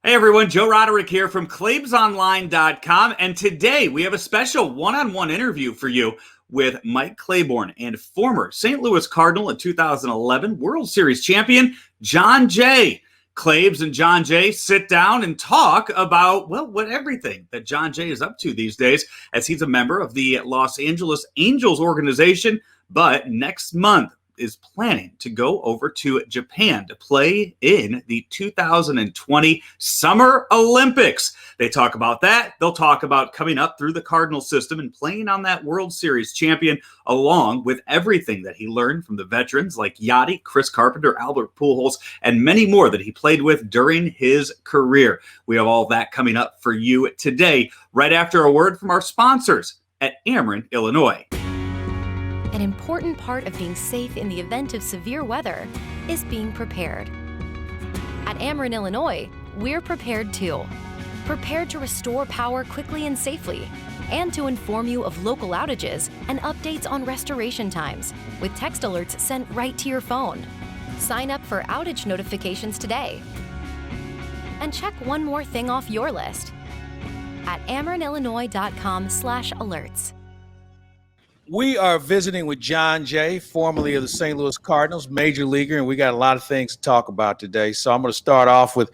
Hey everyone, Joe Roderick here from ClaibsOnline.com, and today we have a special one-on-one interview for you with Mike Claiborne and former St. Louis Cardinal and 2011 World Series champion Jon Jay. Claibs and Jon Jay sit down and talk about, what everything that Jon Jay is up to these days, as he's a member of the Los Angeles Angels organization, but next month is planning to go over to Japan to play in the 2020 Summer Olympics. They talk about that. They'll talk about coming up through the Cardinal system and playing on that World Series champion, along with everything that he learned from the veterans like Yadier, Chris Carpenter, Albert Pujols, and many more that he played with during his career. We have all that coming up for you today, right after a word from our sponsors at Ameren, Illinois. An important part of being safe in the event of severe weather is being prepared. At Ameren, Illinois, we're prepared too. Prepared to restore power quickly and safely, and to inform you of local outages and updates on restoration times, with text alerts sent right to your phone. Sign up for outage notifications today. And check one more thing off your list at amerenillinois.com/alerts. We are visiting with Jon Jay, formerly of the St. Louis Cardinals, major leaguer, and we got a lot of things to talk about today. So I'm going to start off with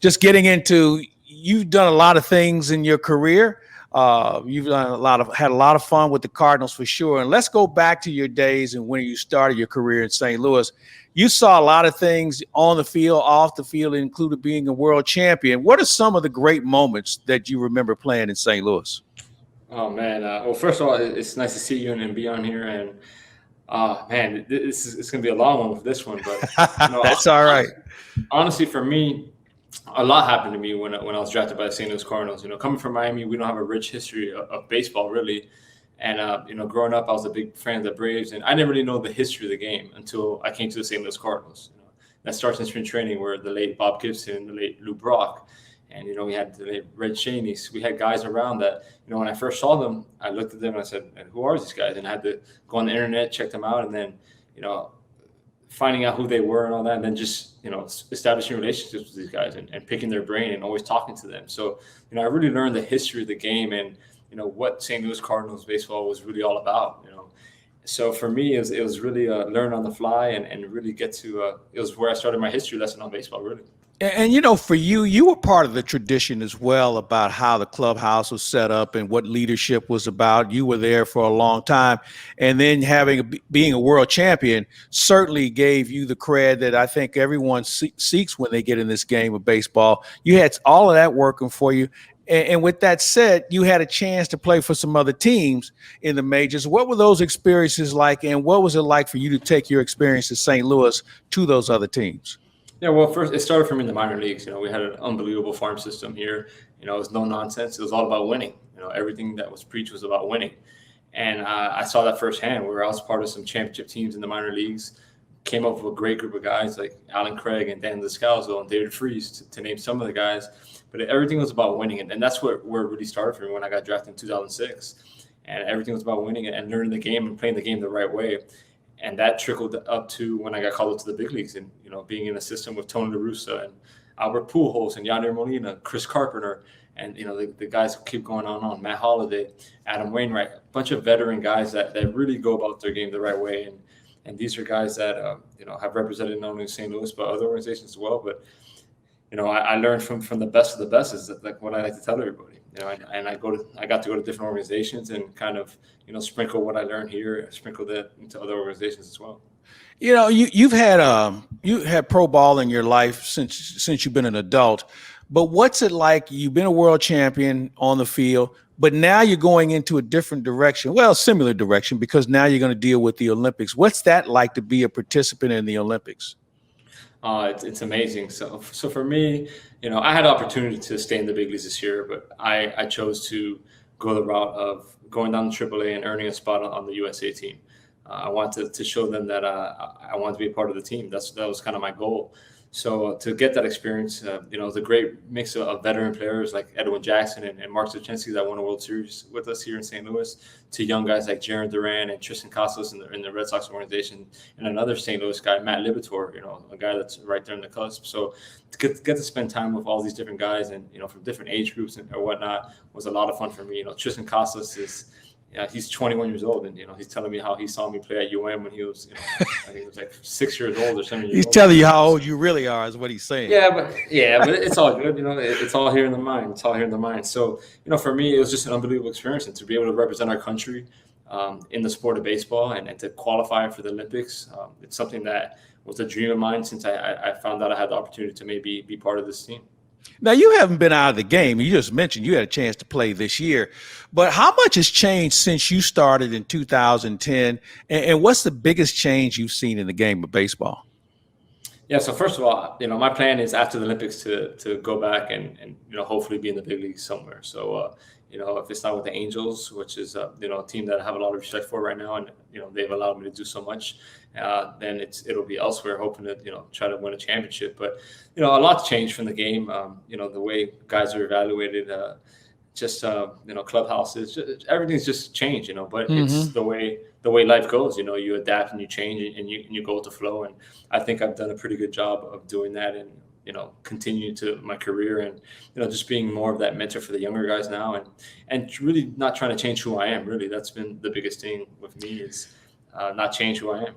just getting into, you've done a lot of things in your career. You've done had a lot of fun with the Cardinals for sure. And let's go back to your days and when you started your career in St. Louis. You saw a lot of things on the field, off the field, including being a world champion. What are some of the great moments that you remember playing in St. Louis? Oh man! Well, first of all, it's nice to see you and be on here. And man, it's gonna be a long one with this one, but that's all right. Honestly, for me, a lot happened to me when I was drafted by the St. Louis Cardinals. Coming from Miami, we don't have a rich history of baseball really. And growing up, I was a big fan of the Braves, and I didn't really know the history of the game until I came to the St. Louis Cardinals. That starts in spring training, where the late Bob Gibson, the late Lou Brock. And, we had the Red Cheney's. We had guys around that, when I first saw them, I looked at them and I said, who are these guys? And I had to go on the internet, check them out. And then, finding out who they were and all that. And then just, establishing relationships with these guys and picking their brain and always talking to them. So, I really learned the history of the game and, what St. Louis Cardinals baseball was really all about, So for me, it was really learn on the fly and really get to it was where I started my history lesson on baseball, really. And, for you were part of the tradition as well about how the clubhouse was set up and what leadership was about. You were there for a long time. And then being a world champion certainly gave you the cred that I think everyone seeks when they get in this game of baseball. You had all of that working for you. And with that said, you had a chance to play for some other teams in the majors. What were those experiences like, and what was it like for you to take your experience at St. Louis to those other teams? Yeah, well, first it started from in the minor leagues. We had an unbelievable farm system here. It was no nonsense. It was all about winning. Everything that was preached was about winning. And I saw that firsthand where I was part of some championship teams in the minor leagues, came up with a great group of guys like Alan Craig and Dan Descalso and David Freese, to name some of the guys. But everything was about winning. And that's where it really started for me when I got drafted in 2006. And everything was about winning and learning the game and playing the game the right way. And that trickled up to when I got called up to the big leagues and, being in a system with Tony La Russa and Albert Pujols and Yadier Molina, Chris Carpenter, and, the guys who keep going on, Matt Holliday, Adam Wainwright, a bunch of veteran guys that really go about their game the right way. And these are guys that, have represented not only St. Louis, but other organizations as well. But, I learned from the best of the best is like what I like to tell everybody, and I got to go to different organizations and kind of, sprinkle what I learned here, sprinkle that into other organizations as well. You've had pro ball in your life since you've been an adult, but what's it like? You've been a world champion on the field, but now you're going into a different direction. Well, similar direction, because now you're going to deal with the Olympics. What's that like to be a participant in the Olympics? It's amazing. So for me, I had the opportunity to stay in the big leagues this year, but I chose to go the route of going down to AAA and earning a spot on the USA team. I wanted to show them that I wanted to be a part of the team. That was kind of my goal. So to get that experience, it was a great mix of veteran players like Edwin Jackson and Mark Zuchinski that won a World Series with us here in St. Louis, to young guys like Jaron Duran and Tristan Casas in the Red Sox organization, and another St. Louis guy, Matt Libator, a guy that's right there in the cusp. So to get to spend time with all these different guys and, from different age groups or whatnot was a lot of fun for me. Tristan Casas he's 21 years old, and he's telling me how he saw me play at UM when he was, I think he was like 6 years old or 7 years old. He's telling you how old you really are, is what he's saying. Yeah, but it's all good. It's all here in the mind. It's all here in the mind. So, for me, it was just an unbelievable experience, and to be able to represent our country in the sport of baseball and to qualify for the Olympics, it's something that was a dream of mine since I found out I had the opportunity to maybe be part of this team. Now, you haven't been out of the game. You just mentioned you had a chance to play this year. But how much has changed since you started in 2010? And what's the biggest change you've seen in the game of baseball? Yeah, so first of all, my plan is after the Olympics to go back and hopefully be in the big leagues somewhere. So, if it's not with the Angels, which is, a team that I have a lot of respect for right now, and, they've allowed me to do so much, then it'll be elsewhere, hoping to, try to win a championship. But, a lot's changed from the game. The way guys are evaluated, clubhouses, everything's just changed, but it's the way life goes. You adapt and you change and you go with the flow. And I think I've done a pretty good job of doing that and, continue to my career and, just being more of that mentor for the younger guys now and really not trying to change who I am. Really, that's been the biggest thing with me is not change who I am.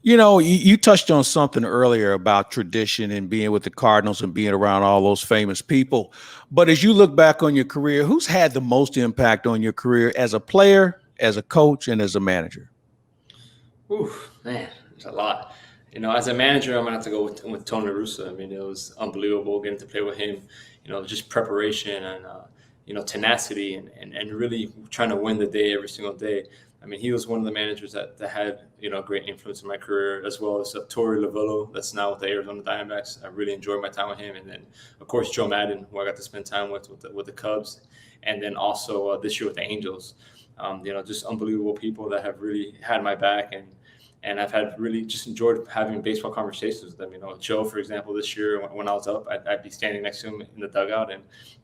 You touched on something earlier about tradition and being with the Cardinals and being around all those famous people. But as you look back on your career, who's had the most impact on your career as a player, as a coach, and as a manager? Ooh, man, there's a lot. As a manager, I'm going to have to go with Tony La Russa. I mean, it was unbelievable getting to play with him, just preparation and, tenacity and really trying to win the day every single day. I mean, he was one of the managers that had, great influence in my career, as well as Torey Lovullo, that's now with the Arizona Diamondbacks. I really enjoyed my time with him. And then, of course, Joe Madden, who I got to spend time with the Cubs. And then also this year with the Angels. Just unbelievable people that have really had my back. And I've had really just enjoyed having baseball conversations with them. Joe, for example, this year when I was up, I'd be standing next to him in the dugout and,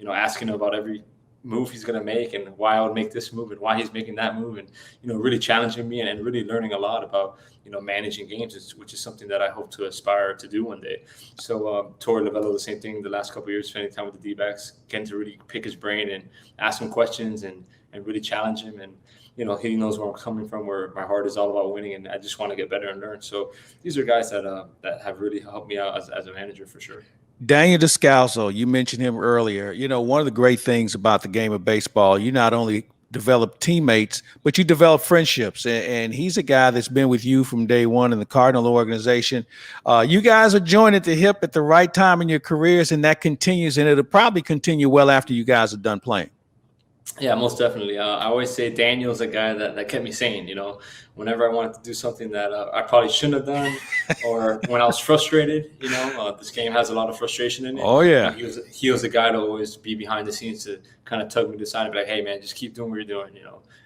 asking him about every move he's going to make and why I would make this move and why he's making that move and, really challenging me and really learning a lot about, managing games, which is something that I hope to aspire to do one day. So Torey Lovullo, the same thing the last couple of years, spending time with the D-backs, getting to really pick his brain and ask him questions and really challenge him. And, he knows where I'm coming from, where my heart is all about winning, and I just want to get better and learn. So these are guys that have really helped me out as a manager for sure. Daniel Descalso, you mentioned him earlier. One of the great things about the game of baseball, you not only develop teammates, but you develop friendships. And he's a guy that's been with you from day one in the Cardinal organization. You guys are joined at the hip at the right time in your careers, and that continues, and it'll probably continue well after you guys are done playing. Yeah, most definitely. I always say Daniel's a guy that kept me sane, whenever I wanted to do something that I probably shouldn't have done, or when I was frustrated, this game has a lot of frustration in it. Oh, yeah. He was a guy to always be behind the scenes to kind of tug me to the side and be like, hey, man, just keep doing what you're doing,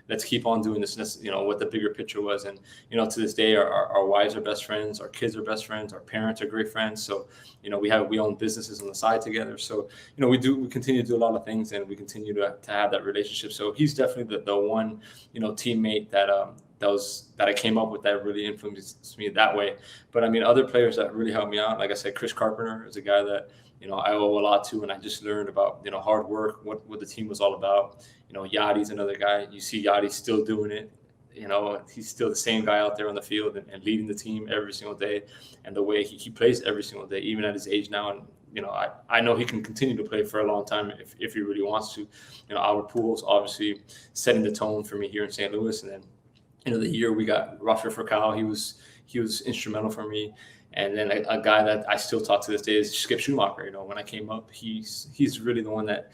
let's keep on doing this, what the bigger picture was. And, to this day, our wives are best friends, our kids are best friends, our parents are great friends. So, we own businesses on the side together. So, we continue to do a lot of things and we continue to have that relationship. So he's definitely the one, teammate that I came up with that really influenced me that way. But I mean, other players that really helped me out, like I said, Chris Carpenter is a guy that, I owe a lot to, and I just learned about, hard work, what the team was all about. Yadi's another guy. You see Yadi still doing it. He's still the same guy out there on the field and leading the team every single day. And the way he plays every single day, even at his age now. And, I know he can continue to play for a long time if he really wants to. Albert Pujols obviously setting the tone for me here in St. Louis. And then, the year we got Rafael Furcal, he was instrumental for me. And then a guy that I still talk to this day is Skip Schumacher. When I came up, he's really the one that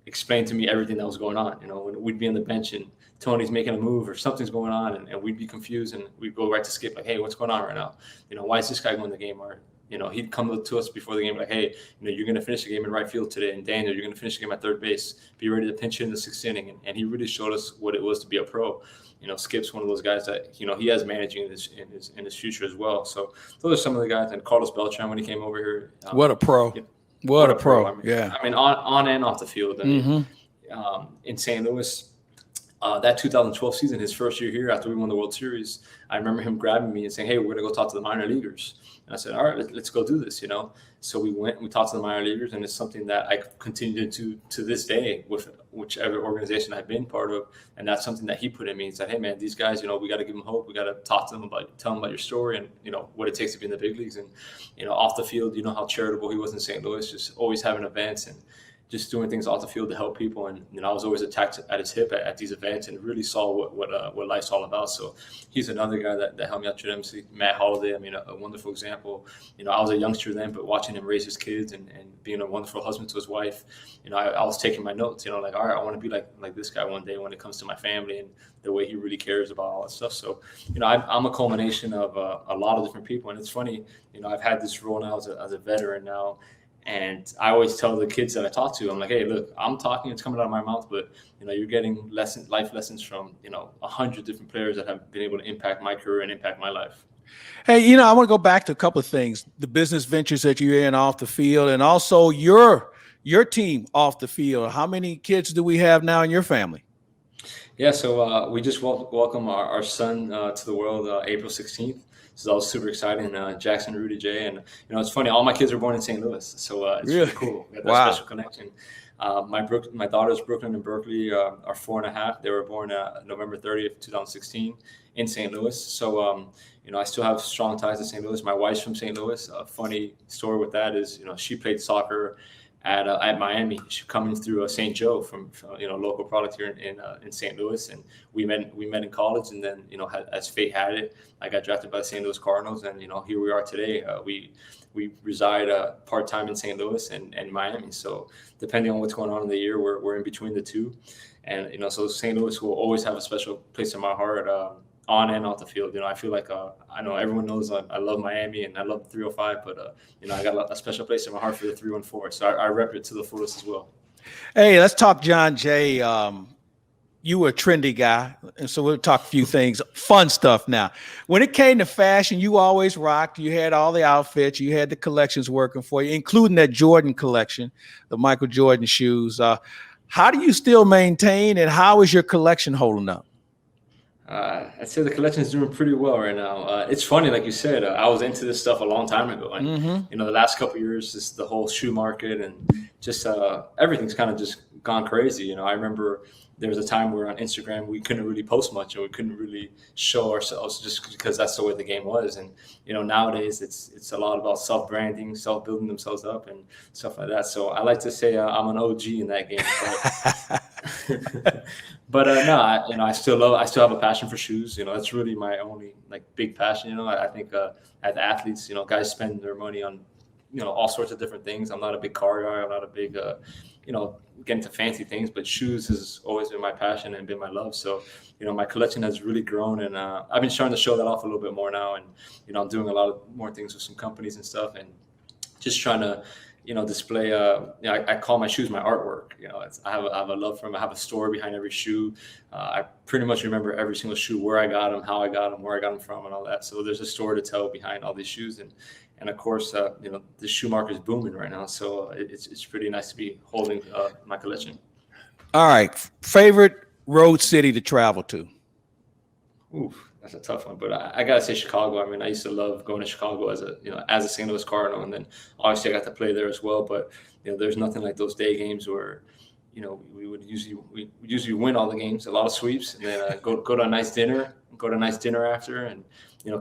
explained to me everything that was going on. When we'd be on the bench and Tony's making a move or something's going on and we'd be confused and we'd go right to Skip like, hey, what's going on right now? Why is this guy going the game? Or he'd come to us before the game like, hey, you're going to finish the game in right field today, and Daniel, you're going to finish the game at third base. Be ready to pinch hit in the 6th inning, and he really showed us what it was to be a pro. Skip's one of those guys that he has managing in his future as well. So those are some of the guys. And Carlos Beltran when he came over here, what a pro! What a pro! I mean, on and off the field. I mean, in St. Louis. That 2012 season, his first year here after we won the World Series, I remember him grabbing me and saying, hey, we're going to go talk to the minor leaguers. And I said, all right, let's go do this, So we went and we talked to the minor leaguers, and it's something that I continue to this day with whichever organization I've been part of. And that's something that he put in me. He said, hey, man, these guys, we got to give them hope. We got to talk to them tell them about your story and, what it takes to be in the big leagues. And, off the field, how charitable he was in St. Louis, just always having events and just doing things off the field to help people. And, I was always attacked at his hip at these events and really saw what life's all about. So he's another guy that helped me out tremendously. Matt Holliday, I mean, a wonderful example. I was a youngster then, but watching him raise his kids and being a wonderful husband to his wife, I was taking my notes, like, all right, I want to be like this guy one day when it comes to my family and the way he really cares about all that stuff. So, I'm a culmination of a lot of different people. And it's funny, I've had this role now as a veteran now. And I always tell the kids that I talk to, I'm like, hey, look, I'm talking, it's coming out of my mouth, but, you're getting life lessons from, 100 different players that have been able to impact my career and impact my life. Hey, I want to go back to a couple of things, the business ventures that you're in off the field and also your team off the field. How many kids do we have now in your family? Yeah, so we just welcome our son to the world April 16th. So that was super exciting. Jackson, Rudy J. And, it's funny, all my kids were born in St. Louis. So it's really cool. We got that special connection. My daughters, Brooklyn and Berkeley, are 4.5. They were born November 30th, 2016 in St. Louis. So, I still have strong ties to St. Louis. My wife's from St. Louis. A funny story with that is, she played soccer at Miami. She coming through St. Joe from local product here in St. Louis, and we met in college, and then as fate had it, I got drafted by the St. Louis Cardinals, and here we are today. We reside part time in St. Louis and Miami. So depending on what's going on in the year, we're in between the two, and so St. Louis will always have a special place in my heart. On and off the field, I feel like I know everyone knows I love Miami and I love the 305, but I got a special place in my heart for the 314, so I rep it to the fullest as well. Hey, let's talk Jon Jay. You were a trendy guy, and so we'll talk a few things, fun stuff now. When it came to fashion, you always rocked. You had all the outfits, you had the collections working for you, including that Jordan collection, the Michael Jordan shoes. How do you still maintain, and how is your collection holding up? I'd say the collection is doing pretty well right now. It's funny, like you said, I was into this stuff a long time ago. And, the last couple of years, just the whole shoe market and just everything's kind of just gone crazy. I remember there was a time where on Instagram, we couldn't really post much and we couldn't really show ourselves just because that's the way the game was. And, nowadays it's a lot about self-branding, self-building themselves up and stuff like that. So I like to say I'm an OG in that game. But no, I still have a passion for shoes. That's really my only big passion. I think as athletes, guys spend their money on, all sorts of different things. I'm not a big car guy. I'm not a big, getting to fancy things, but shoes has always been my passion and been my love. So, my collection has really grown, and I've been starting to show that off a little bit more now. And, I'm doing a lot of more things with some companies and stuff, and just trying to, display. I call my shoes my artwork. I have a love for them. I have a story behind every shoe. I pretty much remember every single shoe, where I got them, how I got them, where I got them from, and all that. So there's a story to tell behind all these shoes, and of course, the shoe market is booming right now. So it's pretty nice to be holding my collection. All right, favorite road city to travel to? Ooh, that's a tough one, but I gotta say Chicago. I mean, I used to love going to Chicago as a St. Louis Cardinal, and then obviously I got to play there as well. But there's nothing like those day games where we would usually win all the games, a lot of sweeps, and then go to a nice dinner, after, and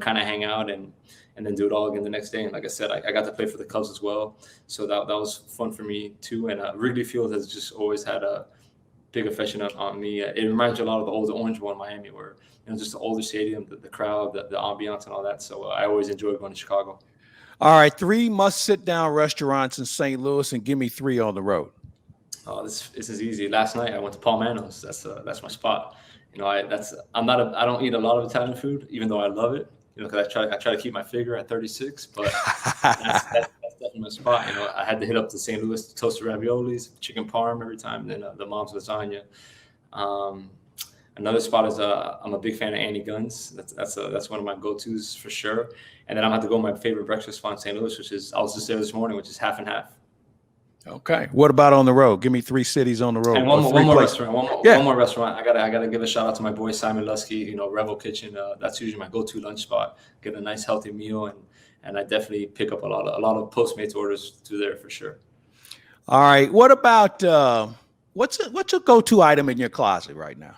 kind of hang out and then do it all again the next day. And like I said, I got to play for the Cubs as well, so that was fun for me too. And Wrigley Field has just always had a big affection on me. It reminds me a lot of the old Orange Bowl in Miami, where just the older stadium, the crowd, the ambiance, and all that. So I always enjoy going to Chicago. All right, 3 must-sit-down restaurants in St. Louis, and give me 3 on the road. Oh, this is easy. Last night I went to Paul Mano's. That's my spot. I don't eat a lot of Italian food, even though I love it. because I try to keep my figure at 36, but that's definitely my spot. I had to hit up to St. Louis, toasted raviolis, chicken parm every time, and then the mom's lasagna. Another spot is I'm a big fan of Annie Gunn's. That's one of my go-tos for sure. And then I'm going to go my favorite breakfast spot in St. Louis, I was just there this morning, which is Half and Half. Okay. What about on the road? Give me 3 cities on the road. And one more restaurant. One more restaurant. I gotta give a shout out to my boy Simon Lusky. Revel Kitchen. That's usually my go-to lunch spot. Get a nice healthy meal, and I definitely pick up a lot of Postmates orders through there for sure. All right. What about what's your go-to item in your closet right now?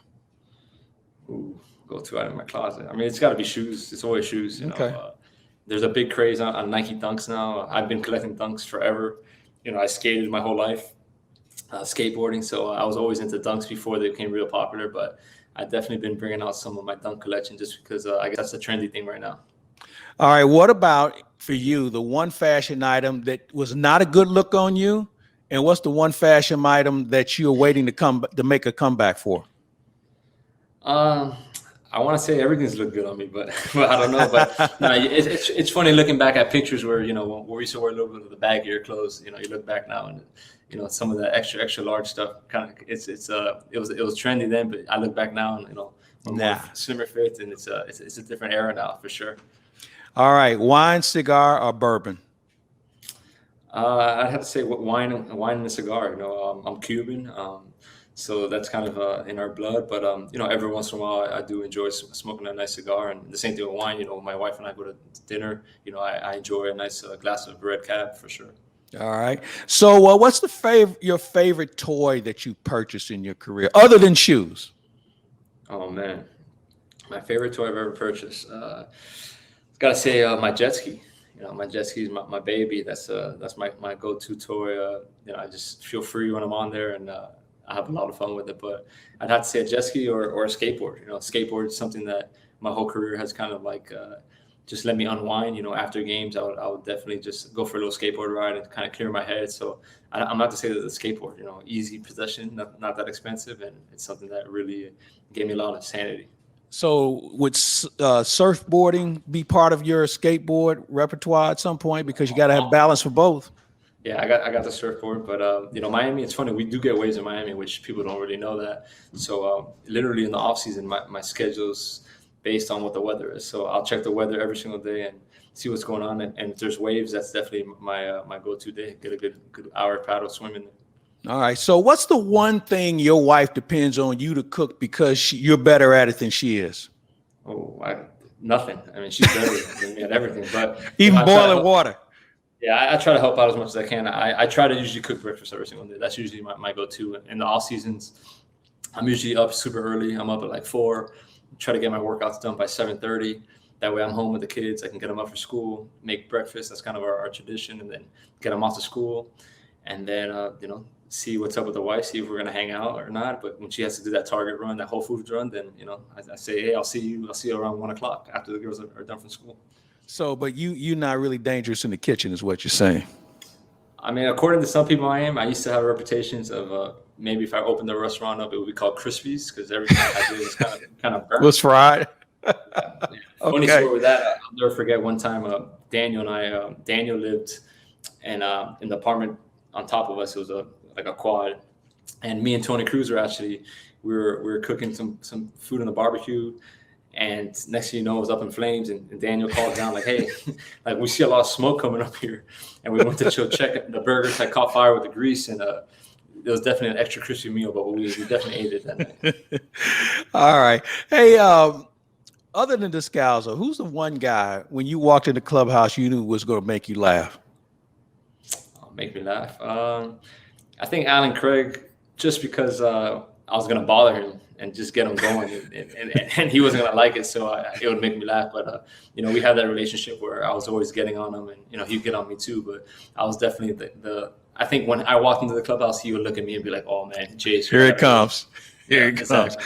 Ooh, go-to item in my closet. I mean, it's got to be shoes. It's always shoes. Okay. There's a big craze on Nike Dunks now. I've been collecting Dunks forever. I skated my whole life, skateboarding. So I was always into Dunks before they became real popular. But I've definitely been bringing out some of my Dunk collection just because I guess that's a trendy thing right now. All right. What about for you, the one fashion item that was not a good look on you? And what's the one fashion item that you're waiting to make a comeback for? I want to say everything's looked good on me, but I don't know. But no, it's funny looking back at pictures where when we used to wear a little bit of the baggier clothes. You look back now and some of that extra large stuff kind of it was trendy then, but I look back now and more slimmer fit, and it's a different era now for sure. All right, wine, cigar, or bourbon? I'd have to say wine and a cigar. I'm Cuban. So that's kind of in our blood, but every once in a while I do enjoy smoking a nice cigar, and the same thing with wine. My wife and I go to dinner. I enjoy a nice glass of red cab for sure. All right. So, what's your favorite toy that you purchased in your career, other than shoes? Oh man, my favorite toy I've ever purchased. Gotta say my jet ski. My jet ski is my baby. That's my go-to toy. I just feel free when I'm on there, and I have a lot of fun with it. But I'd have to say a jet ski or a skateboard. Skateboard is something that my whole career has kind of like just let me unwind. After games, I would definitely just go for a little skateboard ride and kind of clear my head. So I'm not to say that the skateboard, easy possession, not that expensive, and it's something that really gave me a lot of sanity. So would surfboarding be part of your skateboard repertoire at some point, because you got to have balance for both? Yeah, I got the surfboard, but Miami, it's funny, we do get waves in Miami, which people don't really know that. So literally in the off season, my schedule's based on what the weather is. So I'll check the weather every single day and see what's going on. And if there's waves, that's definitely my go-to day. Get a good hour paddle swimming. All right. So what's the one thing your wife depends on you to cook because you're better at it than she is? Nothing. I mean, she's better than me at everything. But even boiling water. Yeah, I try to help out as much as I can. I try to usually cook breakfast every single day. That's usually my go-to. In the off seasons, I'm usually up super early. I'm up at like 4. Try to get my workouts done by 7:30. That way I'm home with the kids. I can get them up for school, make breakfast. That's kind of our tradition, and then get them off to school. And then, see what's up with the wife, see if we're going to hang out or not. But when she has to do that Target run, that Whole Foods run, then, I say, hey, I'll see you around 1:00 after the girls are done from school. So, but you're not really dangerous in the kitchen is what you're saying. I mean, according to some people I am. I used to have reputations of maybe if I opened the restaurant up, it would be called Crispies, because everything I did was kind of burnt. Was fried. Yeah. Funny story with that. I'll never forget one time Daniel and I, Daniel lived in the apartment on top of us. It was like a quad, and me and Tony Cruz we were cooking some food on the barbecue, and next thing you know, it was up in flames, and Daniel called down like, hey, like we see a lot of smoke coming up here, and we went to check. The burgers had caught fire with the grease, and it was definitely an extra crispy meal, but we definitely ate it that night. All right. Hey, other than Descalso, who's the one guy when you walked in the clubhouse you knew was going to make you laugh? Make me laugh. I think Alan Craig, just because I was going to bother him and just get him going, and he wasn't going to like it, so it would make me laugh. But we had that relationship where I was always getting on him, and he'd get on me too. But I was definitely I think when I walked into the clubhouse, he would look at me and be like, "Oh man, Jay's here it comes. Here it comes."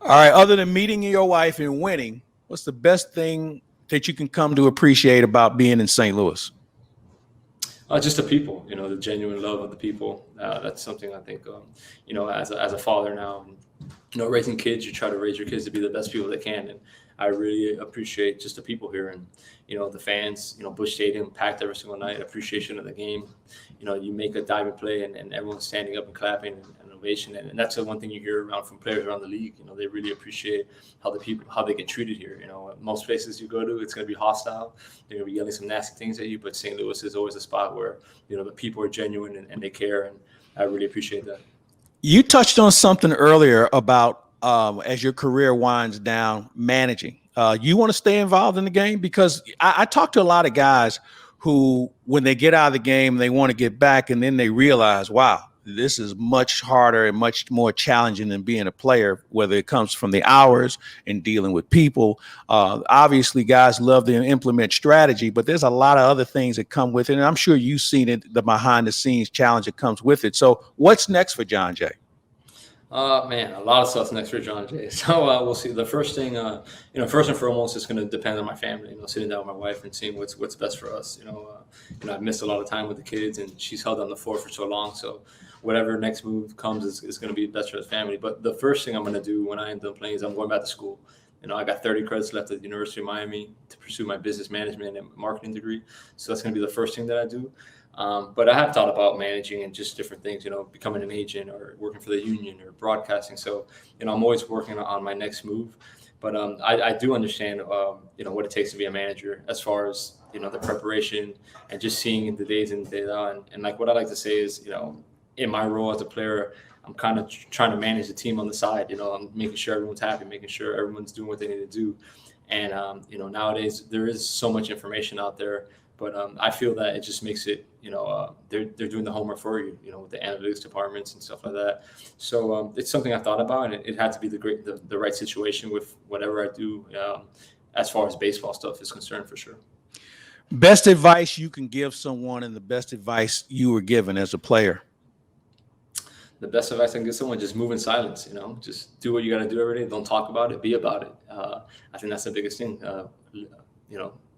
All right. Other than meeting your wife and winning, what's the best thing that you can come to appreciate about being in St. Louis? Just the people, the genuine love of the people. That's something I think, as a father now, and raising kids, you try to raise your kids to be the best people they can. And I really appreciate just the people here and, the fans, Busch Stadium packed every single night, appreciation of the game. You make a diving play and everyone's standing up and clapping and ovation. And that's the one thing you hear around from players around the league. They really appreciate how they get treated here. Most places you go to, it's going to be hostile. They're going to be yelling some nasty things at you. But St. Louis is always a spot where, the people are genuine and they care. And I really appreciate that. You touched on something earlier about as your career winds down, managing. You want to stay involved in the game? Because I talk to a lot of guys who, when they get out of the game, they want to get back, and then they realize, wow, this is much harder and much more challenging than being a player, whether it comes from the hours and dealing with people. Obviously, guys love to implement strategy, but there's a lot of other things that come with it, and I'm sure you've seen it, the behind-the-scenes challenge that comes with it. So what's next for Jon Jay? Man, a lot of stuff's next for Jon Jay. So we'll see. The first thing, first and foremost, it's going to depend on my family. Sitting down with my wife and seeing what's best for us. I've missed a lot of time with the kids, and she's held on the fort for so long. So whatever next move comes is going to be best for the family. But the first thing I'm going to do when I end up playing is I'm going back to school. I got 30 credits left at the University of Miami to pursue my business management and marketing degree. So that's going to be the first thing that I do. But I have thought about managing and just different things, becoming an agent or working for the union or broadcasting. So, I'm always working on my next move. But I do understand, what it takes to be a manager as far as, the preparation and just seeing the days in, days out. And like what I like to say is, in my role as a player, I'm kind of trying to manage the team on the side. I'm making sure everyone's happy, making sure everyone's doing what they need to do. And, nowadays there is so much information out there. But I feel that it just makes it, they're doing the homework for you, with the analytics departments and stuff like that. So it's something I thought about, and it had to be the right situation with whatever I do as far as baseball stuff is concerned, for sure. Best advice you can give someone, and the best advice you were given as a player? The best advice I can give someone: just move in silence. Just do what you got to do every day. Don't talk about it. Be about it. I think that's the biggest thing.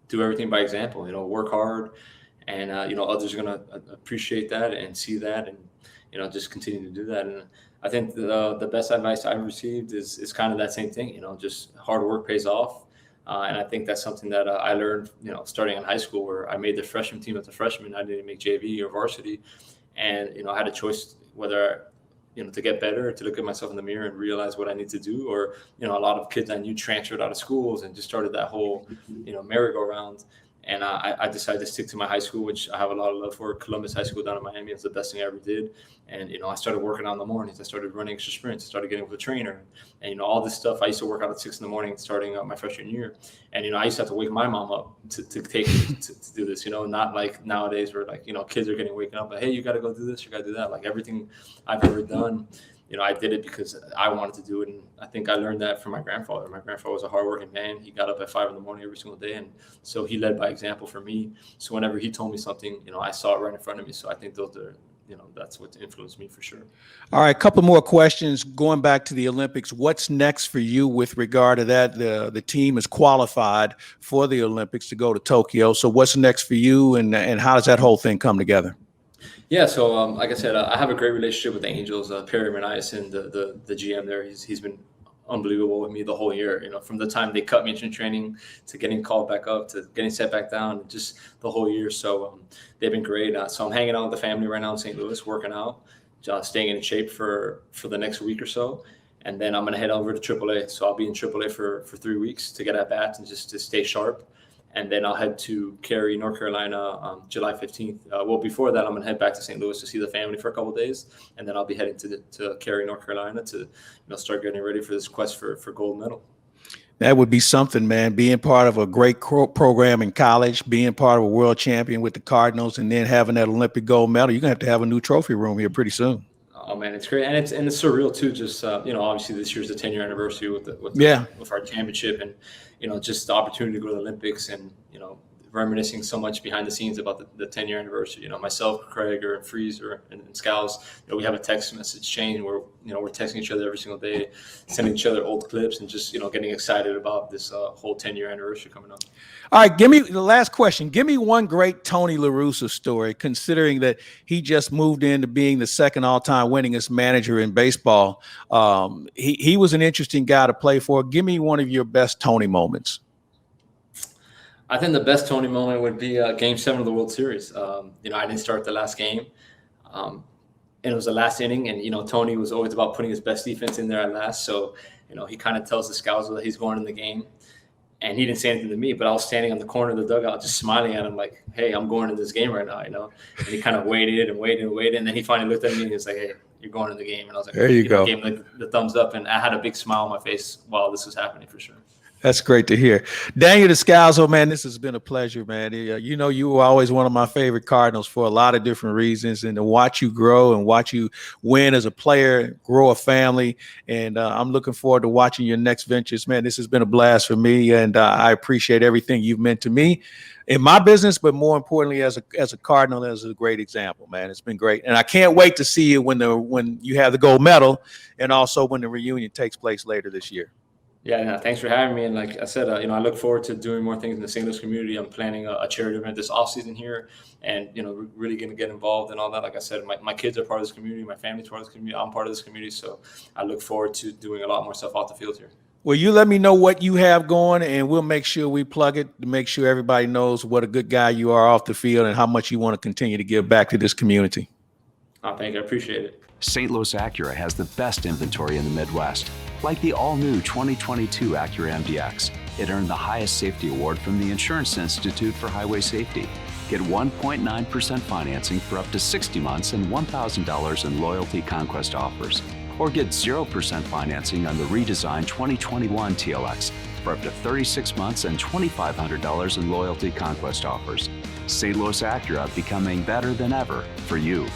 Do everything by example. Work hard, and others are going to appreciate that and see that, and just continue to do that. And I think the best advice I've received is kind of that same thing. Just hard work pays off, and I think that's something that I learned. Starting in high school, where I made the freshman team as a freshman. I didn't make JV or varsity, and I had a choice whether to get better, to look at myself in the mirror and realize what I need to do. Or, a lot of kids I knew transferred out of schools and just started that whole, merry-go-round. And I decided to stick to my high school, which I have a lot of love for. Columbus High School down in Miami is the best thing I ever did. And, I started working out in the mornings. I started running extra sprints. I started getting with a trainer. And, all this stuff, I used to work out at 6 a.m. starting my freshman year. And, I used to have to wake my mom up to take me to do this, not like nowadays where kids are getting waken up. But, hey, you got to go do this. You got to do that. Like everything I've ever done, I did it because I wanted to do it. And I think I learned that from my grandfather. My grandfather was a hardworking man. He got up at 5 a.m. every single day. And so he led by example for me. So whenever he told me something, I saw it right in front of me. So I think those are, that's what influenced me for sure. All right. A couple more questions going back to the Olympics. What's next for you with regard to that? The team is qualified for the Olympics to go to Tokyo. So what's next for you, and how does that whole thing come together? Yeah, so like I said, I have a great relationship with the Angels. Perry Maniason, the GM there, he's been unbelievable with me the whole year. From the time they cut me in training to getting called back up to getting set back down, just the whole year. So they've been great. So I'm hanging out with the family right now in St. Louis, working out, staying in shape for the next week or so. And then I'm going to head over to AAA. So I'll be in AAA for 3 weeks to get at bats and just to stay sharp. And then I'll head to Cary, North Carolina on July 15th. Well, before that, I'm going to head back to St. Louis to see the family for a couple of days. And then I'll be heading to Cary, North Carolina to start getting ready for this quest for gold medal. That would be something, man, being part of a great program in college, being part of a world champion with the Cardinals, and then having that Olympic gold medal. You're going to have a new trophy room here pretty soon. Oh man, it's great, and it's surreal too. Just obviously this year's the 10-year anniversary with our championship, and just the opportunity to go to the Olympics, and reminiscing so much behind the scenes about the 10-year anniversary. Myself, Craig, or Freese, and Scals, we have a text message chain where we're texting each other every single day, sending each other old clips, and just getting excited about this whole 10-year anniversary coming up. All right, give me the last question. Give me one great Tony La Russa story, considering that he just moved into being the second all-time winningest manager in baseball. He was an interesting guy to play for. Give me one of your best Tony moments. I think the best Tony moment would be Game 7 of the World Series. I didn't start the last game, and it was the last inning. And Tony was always about putting his best defense in there at last. So he kind of tells Descalso that he's going in the game, and he didn't say anything to me. But I was standing on the corner of the dugout, just smiling at him like, "Hey, I'm going in this game right now." And he kind of waited, and then he finally looked at me and he was like, "Hey, you're going in the game." And I was like, "There you go." Gave him the thumbs up, and I had a big smile on my face while this was happening for sure. That's great to hear. Daniel Descalso, man, this has been a pleasure, man. You were always one of my favorite Cardinals for a lot of different reasons, and to watch you grow and watch you win as a player, grow a family, and I'm looking forward to watching your next ventures, man. This has been a blast for me, and I appreciate everything you've meant to me in my business, but more importantly, as a Cardinal, as a great example, man. It's been great, and I can't wait to see you when you have the gold medal, and also when the reunion takes place later this year. Yeah, no, thanks for having me. And like I said, I look forward to doing more things in the St. Louis community. I'm planning a charity event this offseason here, and really going to get involved in all that. Like I said, my kids are part of this community, my family's part of this community, I'm part of this community. So I look forward to doing a lot more stuff off the field here. Well, you let me know what you have going, and we'll make sure we plug it to make sure everybody knows what a good guy you are off the field and how much you want to continue to give back to this community. Thank you. I appreciate it. St. Louis Acura has the best inventory in the Midwest, like the all-new 2022 Acura MDX. It earned the highest safety award from the Insurance Institute for Highway Safety. Get 1.9% financing for up to 60 months and $1,000 in loyalty conquest offers. Or get 0% financing on the redesigned 2021 TLX for up to 36 months and $2,500 in loyalty conquest offers. St. Louis Acura, becoming better than ever for you.